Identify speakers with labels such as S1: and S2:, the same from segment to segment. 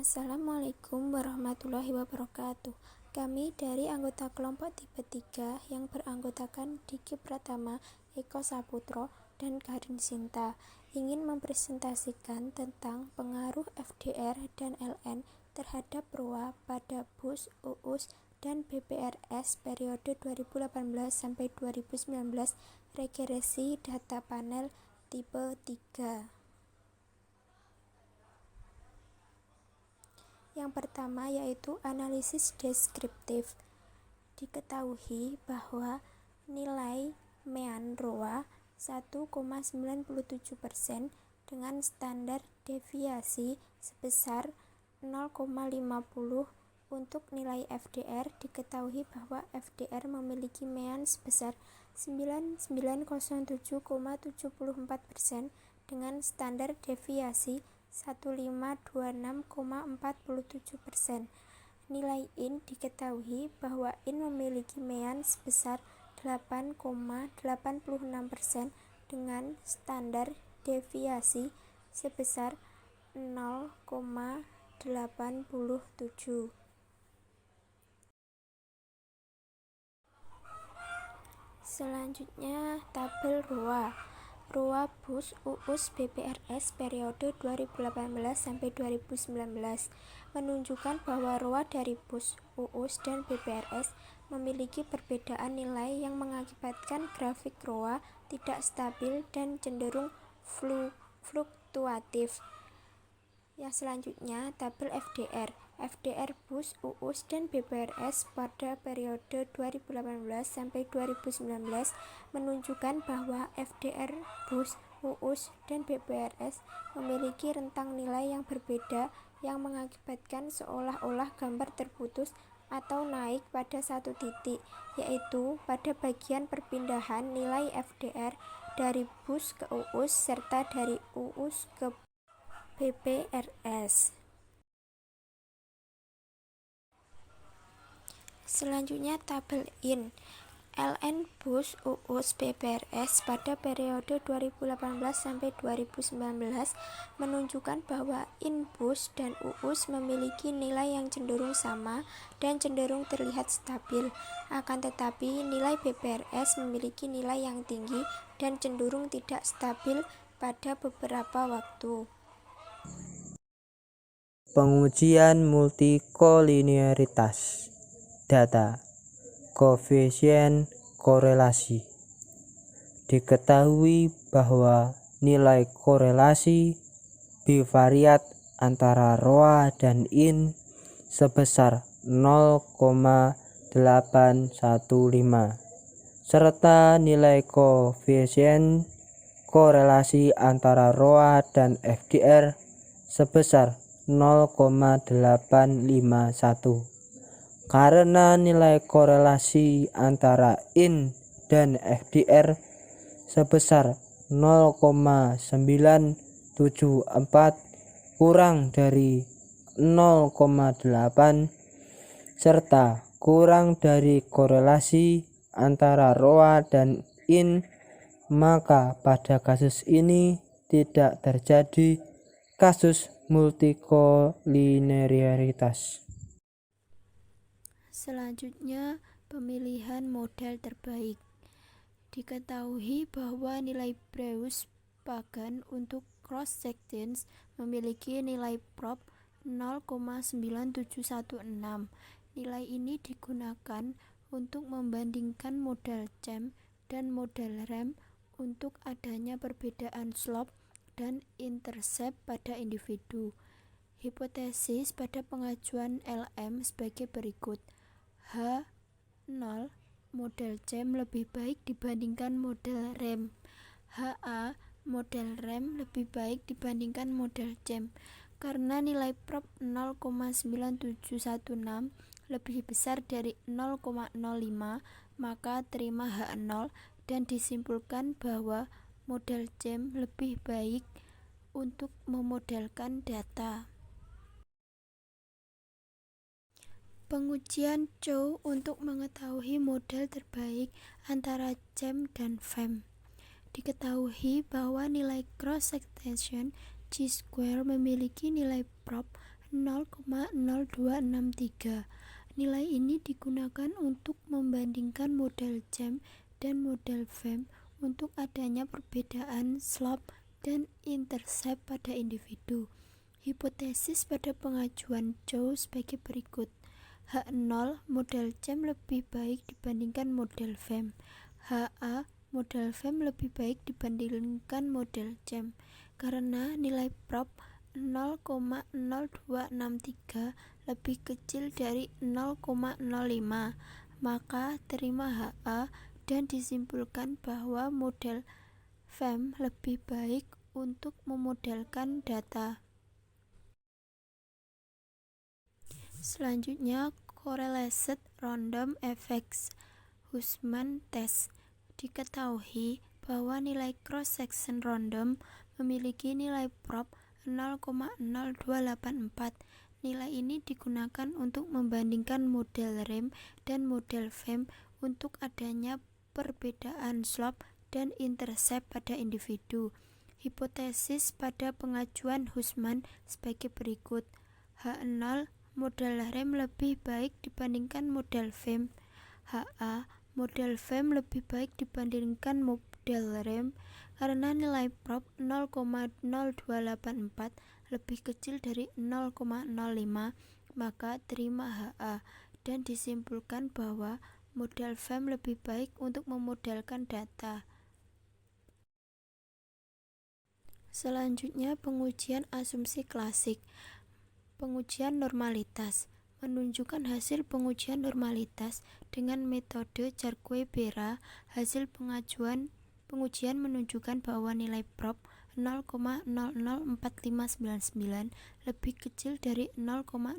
S1: Assalamualaikum warahmatullahi wabarakatuh. Kami dari anggota kelompok tipe 3 yang beranggotakan Diki Pratama, Eko Saputro, dan Karin Sinta ingin mempresentasikan tentang pengaruh FDR dan LN terhadap ROA pada BUS, UUS, dan BPRS periode 2018-2019 regresi data panel tipe 3. Yang pertama yaitu analisis deskriptif. Diketahui bahwa nilai mean ROA 1,97% dengan standar deviasi sebesar 0,50. Untuk nilai FDR diketahui bahwa FDR memiliki mean sebesar 9907,74% dengan standar deviasi 1526,47%. Nilai IN diketahui bahwa IN memiliki mean sebesar 8,86% dengan standar deviasi sebesar 0,87. Selanjutnya tabel ROA. ROA BUS, UUS, BPRS periode 2018-2019 menunjukkan bahwa ROA dari BUS, UUS, dan BPRS memiliki perbedaan nilai yang mengakibatkan grafik ROA tidak stabil dan cenderung fluktuatif. Yang selanjutnya tabel FDR. FDR BUS, UUS, dan BPRS pada periode 2018-2019 menunjukkan bahwa FDR BUS, UUS, dan BPRS memiliki rentang nilai yang berbeda yang mengakibatkan seolah-olah gambar terputus atau naik pada satu titik, yaitu pada bagian perpindahan nilai FDR dari BUS ke UUS serta dari UUS ke BPRS. Selanjutnya tabel IN. LN BUS, UUS, BPRS pada periode 2018-2019 menunjukkan bahwa IN BUS dan UUS memiliki nilai yang cenderung sama dan cenderung terlihat stabil. Akan tetapi nilai BPRS memiliki nilai yang tinggi dan cenderung tidak stabil pada beberapa waktu.
S2: Pengujian multikolinearitas data, koefisien korelasi. Diketahui bahwa nilai korelasi bivariat antara ROA dan IN sebesar 0,815 serta nilai koefisien korelasi antara ROA dan FDR sebesar 0,851. Karena nilai korelasi antara IN dan FDR sebesar 0,974 kurang dari 0,8 serta kurang dari korelasi antara ROA dan IN, maka pada kasus ini tidak terjadi kasus multikolinearitas.
S1: Selanjutnya, pemilihan model terbaik. Diketahui bahwa nilai Breuss-Pagan untuk cross sections memiliki nilai prop 0,9716. Nilai ini digunakan untuk membandingkan model CHEM dan model REM untuk adanya perbedaan slope dan intercept pada individu. Hipotesis pada pengajuan LM sebagai berikut. H0 model CHEM lebih baik dibandingkan model REM. HA model REM lebih baik dibandingkan model CHEM. Karena nilai prop 0,9716 lebih besar dari 0,05, maka terima H0 dan disimpulkan bahwa model CHEM lebih baik untuk memodelkan data. Pengujian Chow untuk mengetahui model terbaik antara CHEM dan FEM. Diketahui bahwa nilai cross section Chi-square memiliki nilai prop 0,0263. Nilai ini digunakan untuk membandingkan model jam dan model VAM untuk adanya perbedaan slope dan intercept pada individu. Hipotesis pada pengajuan Chow sebagai berikut. H0 model jam lebih baik dibandingkan model VAM. HA model VAM lebih baik dibandingkan model jam. Karena nilai prop 0,0263 lebih kecil dari 0,05, maka terima HA dan disimpulkan bahwa model VAM lebih baik untuk memodelkan data. Selanjutnya, correlated random effects Hussman test. Diketahui bahwa nilai cross section random memiliki nilai prop 0,0284. Nilai ini digunakan untuk membandingkan model RAM dan model VAM untuk adanya perbedaan slope dan intercept pada individu. Hipotesis pada pengajuan Hussman sebagai berikut. H0 model RAM lebih baik dibandingkan model VAM. HA model VAM lebih baik dibandingkan model RAM karena nilai prop 0,0284 lebih kecil dari 0,05, maka terima HA dan disimpulkan bahwa model VAM lebih baik untuk memodelkan data. Selanjutnya, pengujian asumsi klasik. Pengujian normalitas menunjukkan hasil pengujian normalitas dengan metode Jarque-Bera. Hasil pengujian menunjukkan bahwa nilai prop 0,004599 lebih kecil dari 0,05,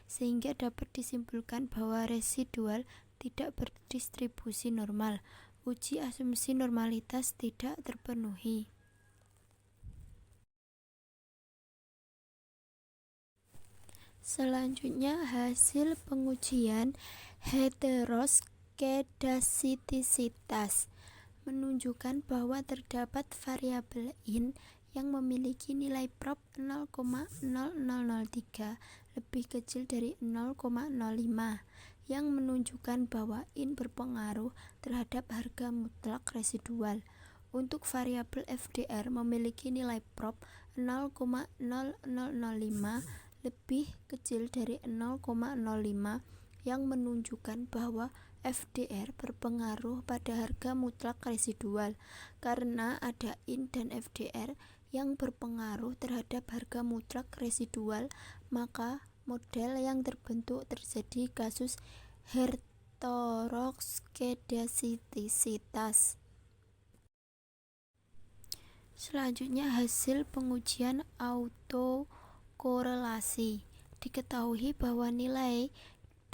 S1: sehingga dapat disimpulkan bahwa residual tidak berdistribusi normal. Uji asumsi normalitas tidak terpenuhi. Selanjutnya, hasil pengujian heteroskedastisitas menunjukkan bahwa terdapat variabel in yang memiliki nilai prop 0,0003 lebih kecil dari 0,05, yang menunjukkan bahwa in berpengaruh terhadap harga mutlak residual. Untuk variabel FDR memiliki nilai prop 0,0005 lebih kecil dari 0,05, yang menunjukkan bahwa FDR berpengaruh pada harga mutlak residual. Karena ada in dan FDR yang berpengaruh terhadap harga mutlak residual, maka model yang terbentuk terjadi kasus heteroskedastisitas. Selanjutnya, hasil pengujian autokorelasi. Diketahui bahwa nilai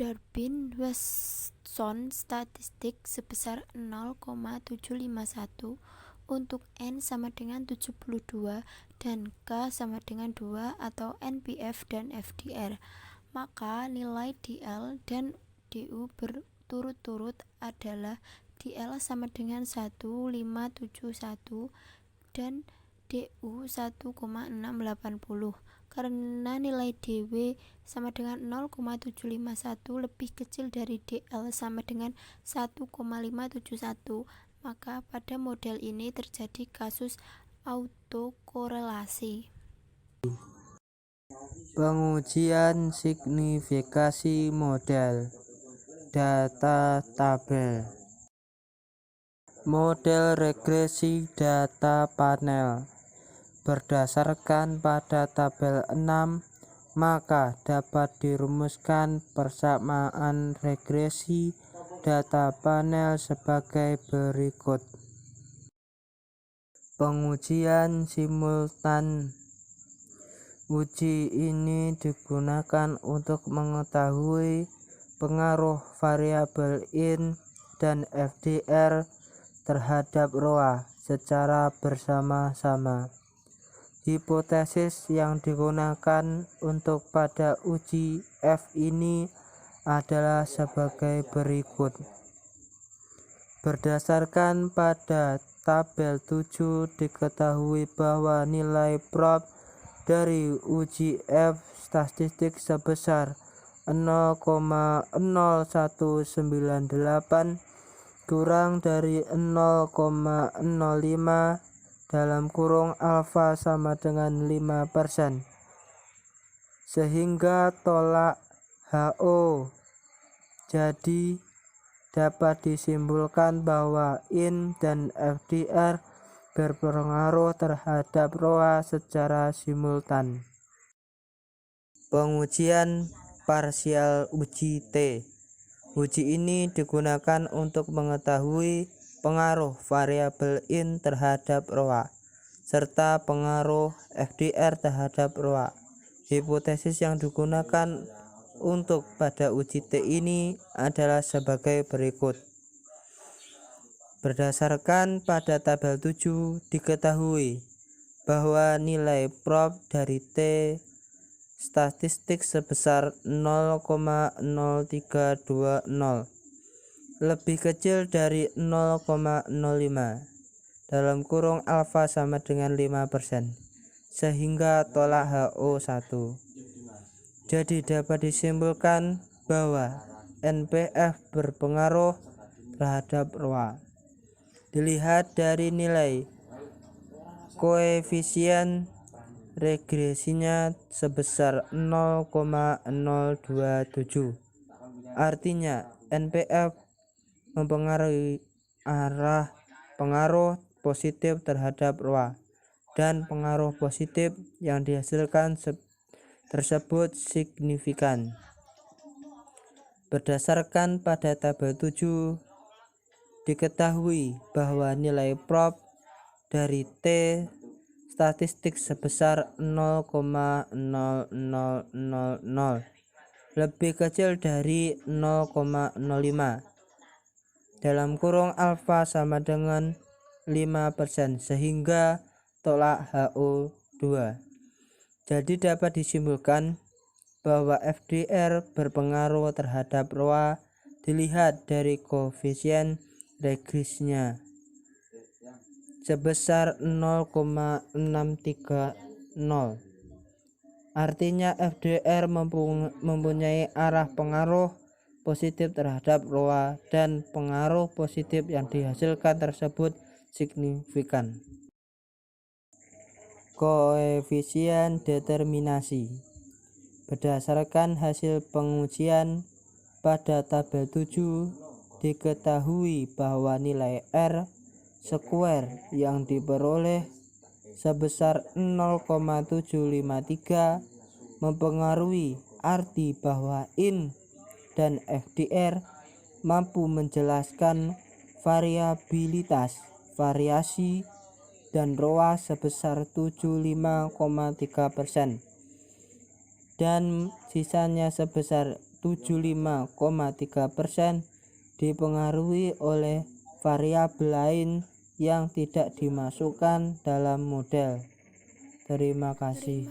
S1: Durbin-Watson statistik sebesar 0,751 untuk N sama dengan 72 dan K sama dengan 2 atau NPF dan FDR. Maka nilai DL dan DU berturut-turut adalah DL sama dengan 1571 dan DU 1,680. Karena nilai DW sama dengan 0,751 lebih kecil dari DL sama dengan 1,571, maka pada model ini terjadi kasus autokorelasi.
S2: Pengujian signifikasi model data tabel. Model regresi data panel berdasarkan pada tabel 6, maka dapat dirumuskan persamaan regresi data panel sebagai berikut. Pengujian simultan. Uji ini digunakan untuk mengetahui pengaruh variabel in dan FDR terhadap ROA secara bersama-sama. Hipotesis yang digunakan untuk pada uji F ini adalah sebagai berikut. Berdasarkan pada tabel 7 diketahui bahwa nilai prop dari uji F statistik sebesar 0,0198 kurang dari 0,05 (alfa sama dengan 5%), sehingga tolak HO. Jadi dapat disimpulkan bahwa IN dan FDR berpengaruh terhadap ROA secara simultan. Pengujian parsial uji T. Uji ini digunakan untuk mengetahui pengaruh variabel IN terhadap ROA serta pengaruh FDR terhadap ROA. Hipotesis yang digunakan untuk pada uji T ini adalah sebagai berikut. Berdasarkan pada tabel 7 diketahui bahwa nilai prop dari T statistik sebesar 0,0320 lebih kecil dari 0,05 (alfa sama dengan 5%), sehingga tolak HO1. Jadi dapat disimpulkan bahwa NPF berpengaruh terhadap ROA. Dilihat dari nilai koefisien regresinya sebesar 0,027. Artinya NPF mempengaruhi pengaruh positif terhadap ROA, dan pengaruh positif yang dihasilkan tersebut signifikan. Berdasarkan pada tabel 7 diketahui bahwa nilai prop dari T statistik sebesar 0,0000 lebih kecil dari 0,05 (alfa sama dengan 5%), sehingga tolak HO2. Jadi dapat disimpulkan bahwa FDR berpengaruh terhadap ROA dilihat dari koefisien regresinya sebesar 0,630. Artinya FDR mempunyai arah pengaruh positif terhadap ROA, dan pengaruh positif yang dihasilkan tersebut signifikan. Koefisien determinasi. Berdasarkan hasil pengujian pada tabel 7 diketahui bahwa nilai R square yang diperoleh sebesar 0,753 mempengaruhi arti bahwa IN dan FDR mampu menjelaskan variabilitas variasi dan ROA sebesar 75,3%, dan sisanya sebesar 75,3% dipengaruhi oleh variabel lain yang tidak dimasukkan dalam model. Terima kasih.